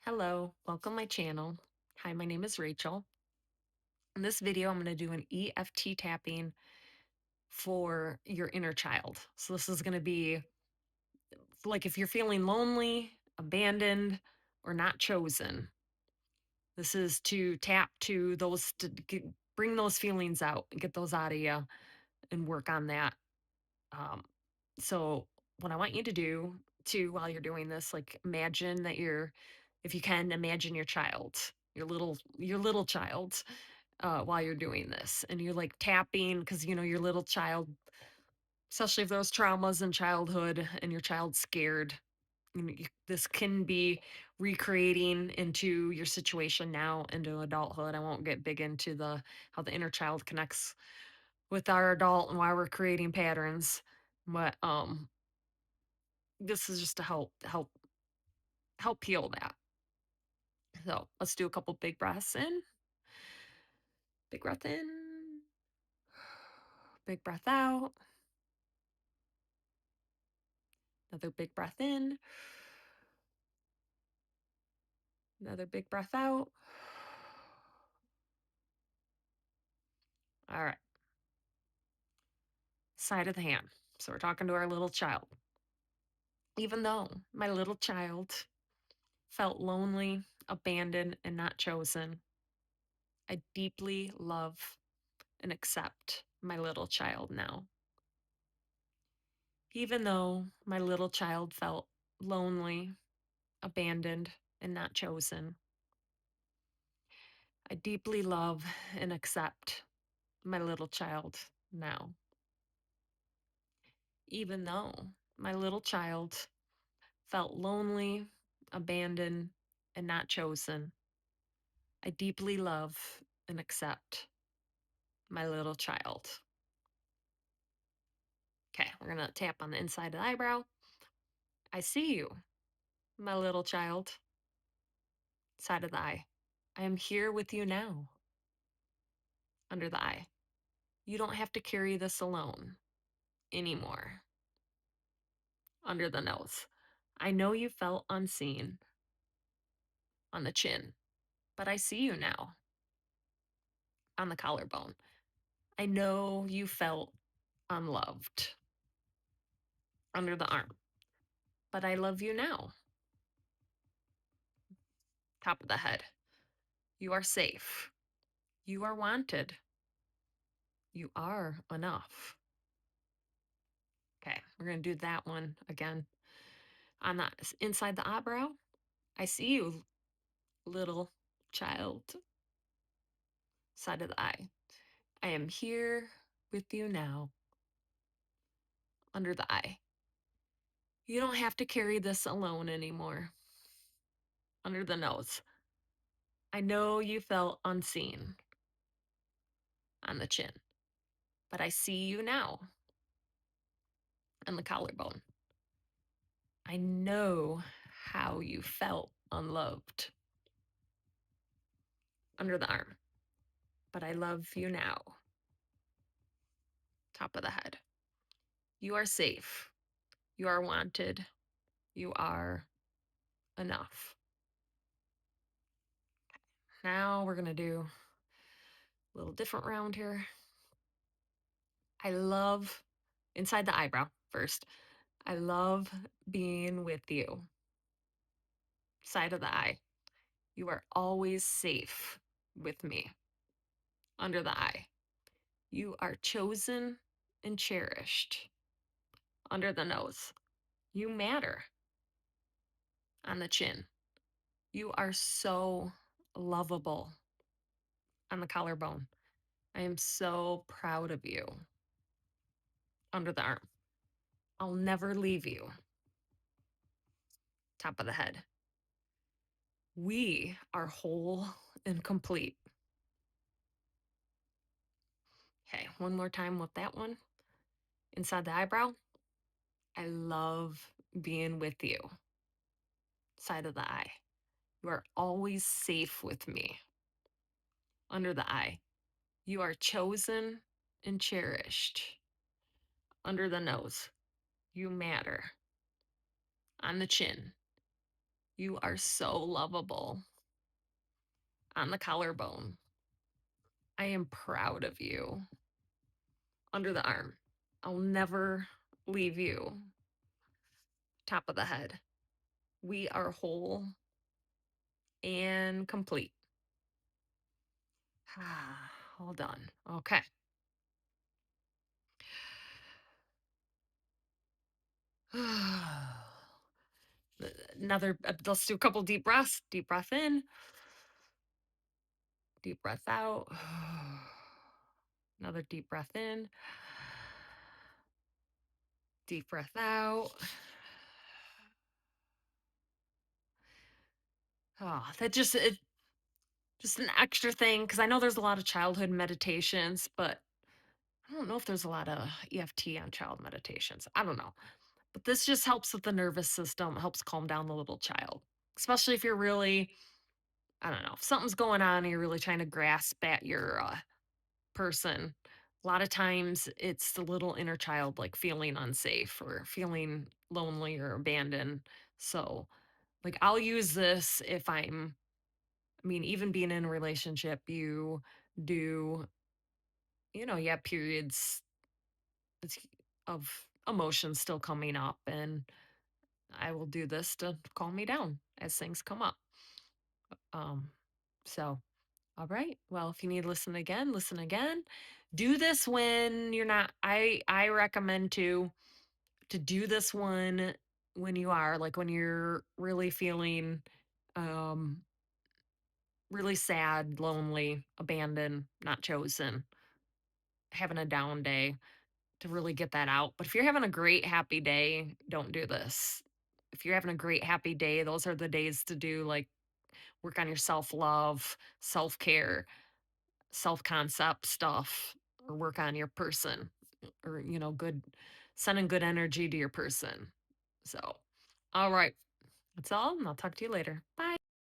Hello, welcome my channel. Hi, my name is Rachel. In this video, I'm going to do an EFT tapping for your inner child. So this is going to be like if you're feeling lonely, abandoned, or not chosen. This is to tap to those bring those feelings out, get those out of you, and work on that. Um, so what I want you to do too while you're doing this, like imagine that if you can, imagine your child, your little child, while you're doing this, and you're like tapping because your little child, especially if those traumas in childhood and your child's scared. This can be recreating into your situation now into adulthood. I won't get big into the how the inner child connects with our adult and why we're creating patterns, but this is just to help heal that. So let's do a couple big breaths in. Big breath in. Big breath out. Another big breath in. Another big breath out. All right. Side of the hand. So we're talking to our little child. Even though my little child felt lonely, abandoned, and not chosen, I deeply love and accept my little child now. Even though my little child felt lonely, abandoned, and not chosen, I deeply love and accept my little child now. Even though my little child felt lonely, abandoned, and not chosen, I deeply love and accept my little child. Okay, we're going to tap on the inside of the eyebrow. I see you, my little child. Side of the eye. I am here with you now. Under the eye. You don't have to carry this alone anymore. Under the nose. I know you felt unseen. On the chin, but I see you now. On the collarbone. I know you felt unloved. Under the arm, but I love you now. Top of the head. You are safe. You are wanted. You are enough. Okay, we're going to do that one again. On the inside the eyebrow, I see you, little child. Side of the eye. I am here with you now. Under the eye. You don't have to carry this alone anymore. Under the nose. I know you felt unseen. On the chin, but I see you now. On the collarbone. I know how you felt unloved. Under the arm, but I love you now. Top of the head. You are safe. You are wanted. You are enough. Now we're going to do a little different round here. I love, inside the eyebrow first, I love being with you. Side of the eye. You are always safe with me. Under the eye. You are chosen and cherished. Under the nose. You matter. On the chin. You are so lovable. On the collarbone. I am so proud of you. Under the arm. I'll never leave you. Top of the head. We are whole and complete. Okay, one more time with that one. Inside the eyebrow. I love being with you. Side of the eye. You are always safe with me. Under the eye. You are chosen and cherished. Under the nose. You matter. On the chin. You are so lovable. On the collarbone. I am proud of you. Under the arm. I'll never leave you. Top of the head. We are whole and complete. All done. Okay. Let's do a couple deep breaths. Deep breath in, deep breath out. Another deep breath in, deep breath out. Oh, just an extra thing because I know there's a lot of childhood meditations, but I don't know if there's a lot of EFT on child meditations. I don't know. But this just helps with the nervous system, helps calm down the little child, especially if you're really, I don't know, if something's going on and you're really trying to grasp at your person. A lot of times it's the little inner child like feeling unsafe or feeling lonely or abandoned. So, like, I'll use this if I mean, even being in a relationship, do, you have periods it's- of emotions still coming up, and I will do this to calm me down as things come up. Um, so all right. Well, if you need to listen again, listen again. Do this when you're not I recommend to do this one when you are like when you're really feeling um really sad, lonely, abandoned, not chosen, having a down day to really get that out. But if you're having a great happy day, don't do this. If you're having a great happy day, those are the days to do like work on your self-love, self-care, self-concept stuff, or work on your person, or good, sending good energy to your person. So all right, that's all, and I'll talk to you later. Bye.